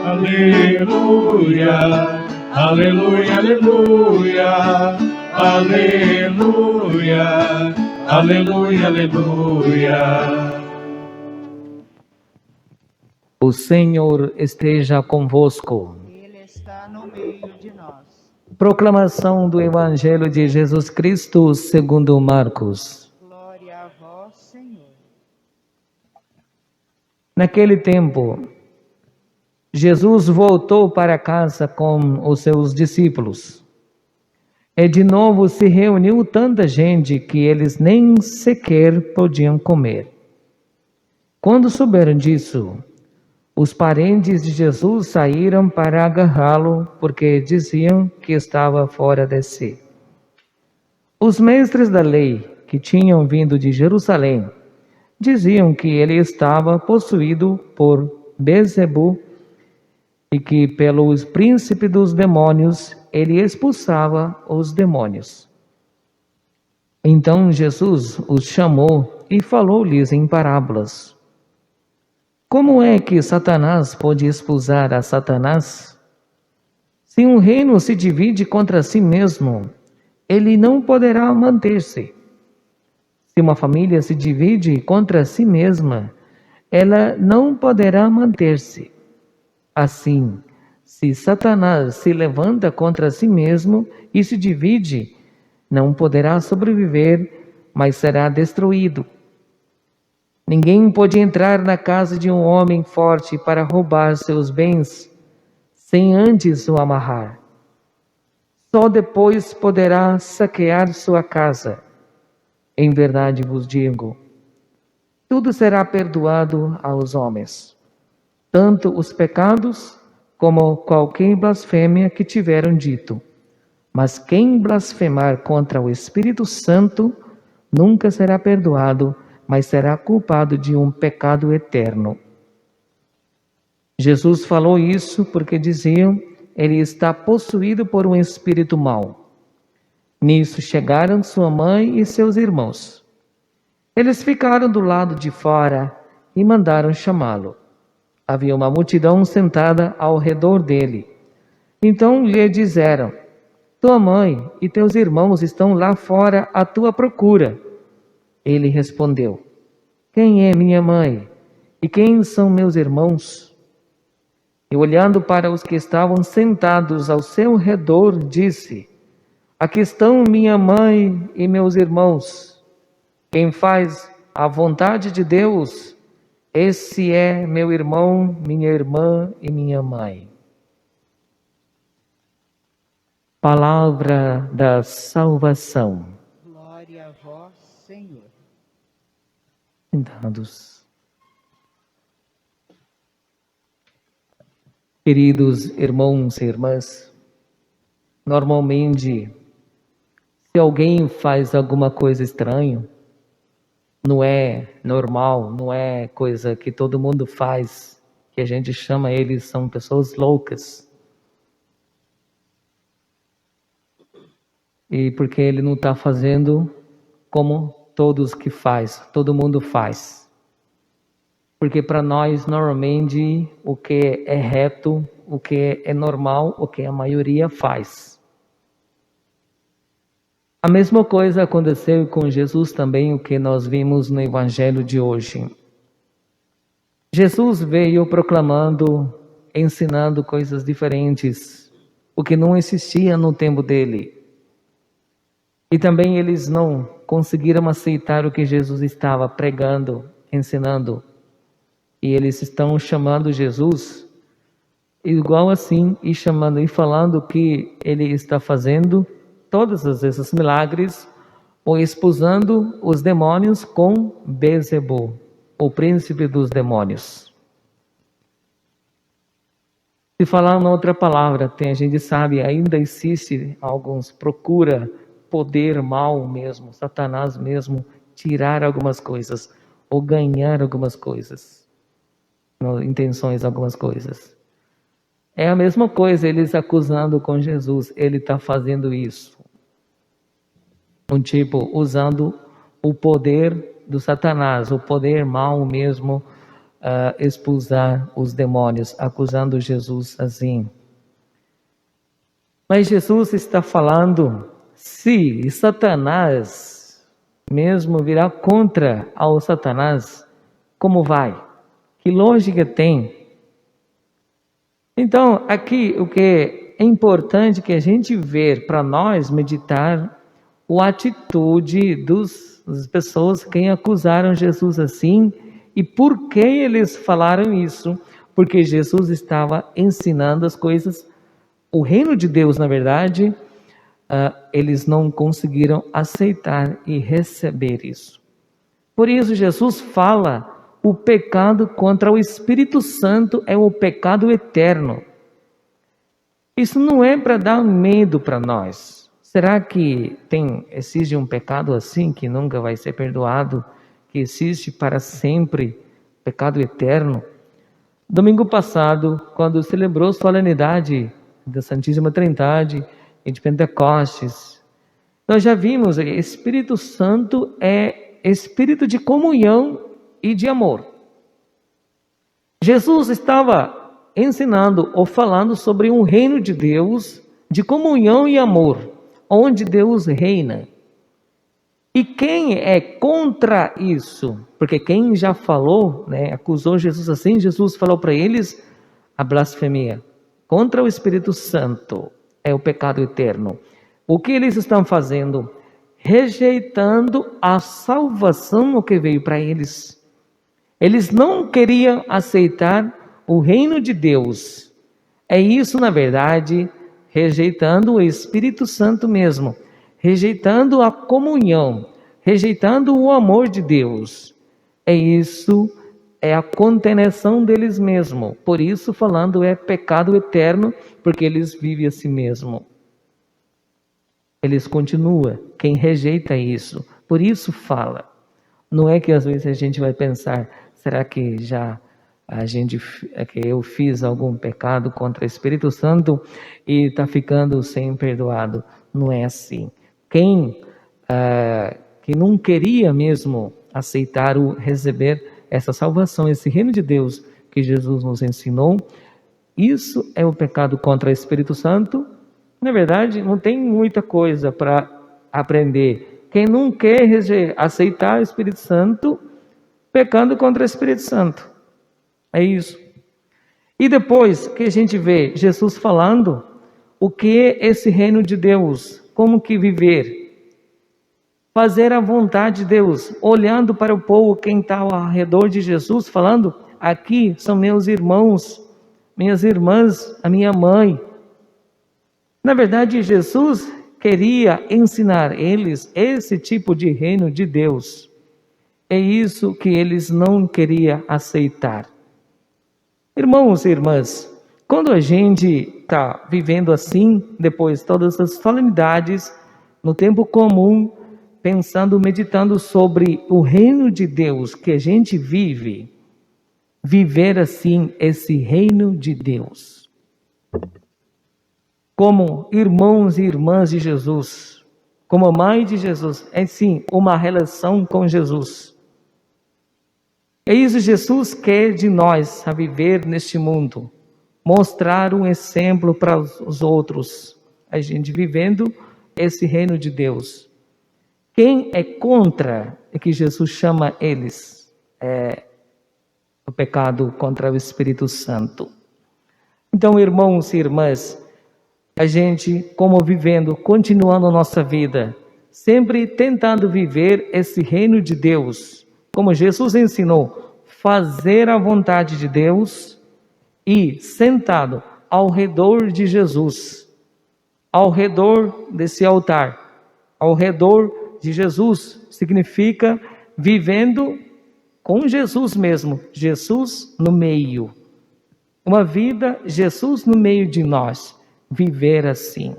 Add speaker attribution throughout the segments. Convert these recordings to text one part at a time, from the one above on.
Speaker 1: Aleluia, aleluia, aleluia, aleluia, aleluia, aleluia.
Speaker 2: O Senhor esteja convosco.
Speaker 3: Ele está no meio de nós.
Speaker 2: Proclamação do Evangelho de Jesus Cristo segundo Marcos.
Speaker 3: Glória a vós, Senhor.
Speaker 2: Naquele tempo, Jesus voltou para casa com os seus discípulos. E de novo se reuniu tanta gente que eles nem sequer podiam comer. Quando souberam disso, os parentes de Jesus saíram para agarrá-lo, porque diziam que estava fora de si. Os mestres da lei, que tinham vindo de Jerusalém, diziam que ele estava possuído por Beelzebu e que pelo príncipe dos demônios ele expulsava os demônios. Então Jesus os chamou e falou-lhes em parábolas. Como é que Satanás pode expulsar a Satanás? Se um reino se divide contra si mesmo, ele não poderá manter-se. Se uma família se divide contra si mesma, ela não poderá manter-se. Assim, se Satanás se levanta contra si mesmo e se divide, não poderá sobreviver, mas será destruído. Ninguém pode entrar na casa de um homem forte para roubar seus bens, sem antes o amarrar. Só depois poderá saquear sua casa. Em verdade vos digo, tudo será perdoado aos homens, tanto os pecados como qualquer blasfêmia que tiveram dito. Mas quem blasfemar contra o Espírito Santo nunca será perdoado, mas será culpado de um pecado eterno. Jesus falou isso porque diziam, ele está possuído por um espírito mau. Nisso chegaram sua mãe e seus irmãos. Eles ficaram do lado de fora e mandaram chamá-lo. Havia uma multidão sentada ao redor dele. Então lhe disseram, tua mãe e teus irmãos estão lá fora à tua procura. Ele respondeu, quem é minha mãe e quem são meus irmãos? E olhando para os que estavam sentados ao seu redor, disse, aqui estão minha mãe e meus irmãos. Quem faz a vontade de Deus, esse é meu irmão, minha irmã e minha mãe. Palavra da salvação.
Speaker 3: Glória a vós, Senhor.
Speaker 2: Sentados. Queridos irmãos e irmãs, normalmente, se alguém faz alguma coisa estranha, não é normal, não é coisa que todo mundo faz, que a gente chama eles, são pessoas loucas. E porque ele não está fazendo como todos que faz, todo mundo faz. Porque para nós, normalmente, o que é reto, o que é normal, o que a maioria faz. A mesma coisa aconteceu com Jesus também, o que nós vimos no Evangelho de hoje. Jesus veio proclamando, ensinando coisas diferentes, o que não existia no tempo dele. E também eles não conseguiram aceitar o que Jesus estava pregando, ensinando. E eles estão chamando Jesus igual assim, e chamando e falando que ele está fazendo todos esses milagres, ou expulsando os demônios com Beelzebu, o príncipe dos demônios. Se falar uma outra palavra, a gente sabe, ainda existe alguns, procura poder mal mesmo, Satanás mesmo, tirar algumas coisas, ou ganhar algumas coisas, intenções algumas coisas. É a mesma coisa, eles acusando com Jesus, ele está fazendo isso. Usando o poder do Satanás, o poder mal mesmo, expulsar os demônios, acusando Jesus assim. Mas Jesus está falando, se Satanás mesmo virar contra ao Satanás, como vai? Que lógica tem? Então, aqui o que é importante que a gente ver para nós meditar a atitude das pessoas que acusaram Jesus assim e por que eles falaram isso? Porque Jesus estava ensinando as coisas, o reino de Deus, na verdade, eles não conseguiram aceitar e receber isso. Por isso Jesus fala, o pecado contra o Espírito Santo é o pecado eterno. Isso não é para dar medo para nós. Será que existe um pecado assim que nunca vai ser perdoado, que existe para sempre, pecado eterno? Domingo passado, quando celebrou a solenidade da Santíssima Trindade e de Pentecostes, nós já vimos que Espírito Santo é espírito de comunhão e de amor. Jesus estava ensinando ou falando sobre um reino de Deus, de comunhão e amor, onde Deus reina. E quem é contra isso? Porque quem já falou, acusou Jesus assim, Jesus falou para eles a blasfemia. Contra o Espírito Santo é o pecado eterno. O que eles estão fazendo? Rejeitando a salvação que veio para eles. Eles não queriam aceitar o reino de Deus. É isso, na verdade, rejeitando o Espírito Santo mesmo, rejeitando a comunhão, rejeitando o amor de Deus. É isso, é a condenação deles mesmos. Por isso, falando, é pecado eterno, porque eles vivem a si mesmo. Eles continuam, quem rejeita isso. Por isso fala. Não é que às vezes a gente vai pensar, será que que eu fiz algum pecado contra o Espírito Santo e está ficando sem perdoado? Não é assim. Quem que não queria mesmo aceitar ou receber essa salvação, esse reino de Deus que Jesus nos ensinou, isso é o pecado contra o Espírito Santo. Na verdade, não tem muita coisa para aprender. Quem não quer aceitar o Espírito Santo, pecando contra o Espírito Santo. É isso. E depois que a gente vê Jesus falando, o que é esse reino de Deus? Como que viver? Fazer a vontade de Deus, olhando para o povo, quem está ao redor de Jesus, falando, aqui são meus irmãos, minhas irmãs, a minha mãe. Na verdade, Jesus queria ensinar eles esse tipo de reino de Deus. É isso que eles não queriam aceitar. Irmãos e irmãs, quando a gente está vivendo assim, depois todas as solenidades, no tempo comum, pensando, meditando sobre o reino de Deus que a gente vive, viver assim esse reino de Deus. Como irmãos e irmãs de Jesus, como mãe de Jesus, é sim uma relação com Jesus. É isso Jesus quer de nós a viver neste mundo, mostrar um exemplo para os outros, a gente vivendo esse reino de Deus. Quem é contra é que Jesus chama eles, o pecado contra o Espírito Santo. Então, irmãos e irmãs, a gente, como vivendo, continuando a nossa vida, sempre tentando viver esse reino de Deus, como Jesus ensinou, fazer a vontade de Deus e sentado ao redor de Jesus, ao redor desse altar, ao redor de Jesus, significa vivendo com Jesus mesmo, Jesus no meio. Uma vida, Jesus no meio de nós, viver assim.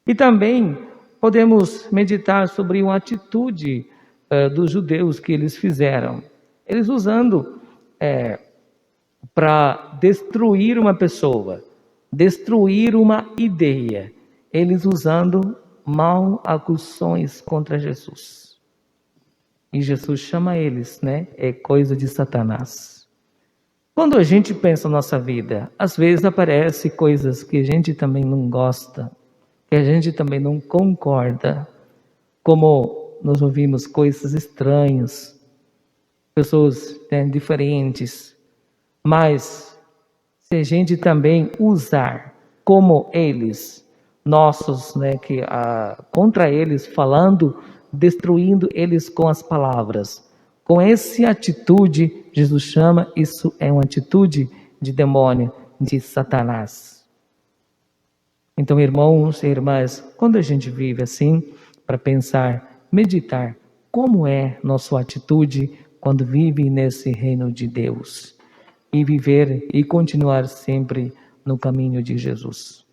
Speaker 2: E também podemos meditar sobre uma atitude dos judeus que eles fizeram. Eles usando para destruir uma pessoa, destruir uma ideia. Eles usando mal acusações contra Jesus. E Jesus chama eles, é coisa de Satanás. Quando a gente pensa na nossa vida, às vezes aparecem coisas que a gente também não gosta, que a gente também não concorda, como nós ouvimos coisas estranhas, pessoas diferentes, mas se a gente também usar como eles, nossos, contra eles, falando, destruindo eles com as palavras, com essa atitude, Jesus chama, isso é uma atitude de demônio, de Satanás. Então, irmãos e irmãs, quando a gente vive assim, para pensar, meditar, como é nossa atitude quando vive nesse reino de Deus, e viver e continuar sempre no caminho de Jesus.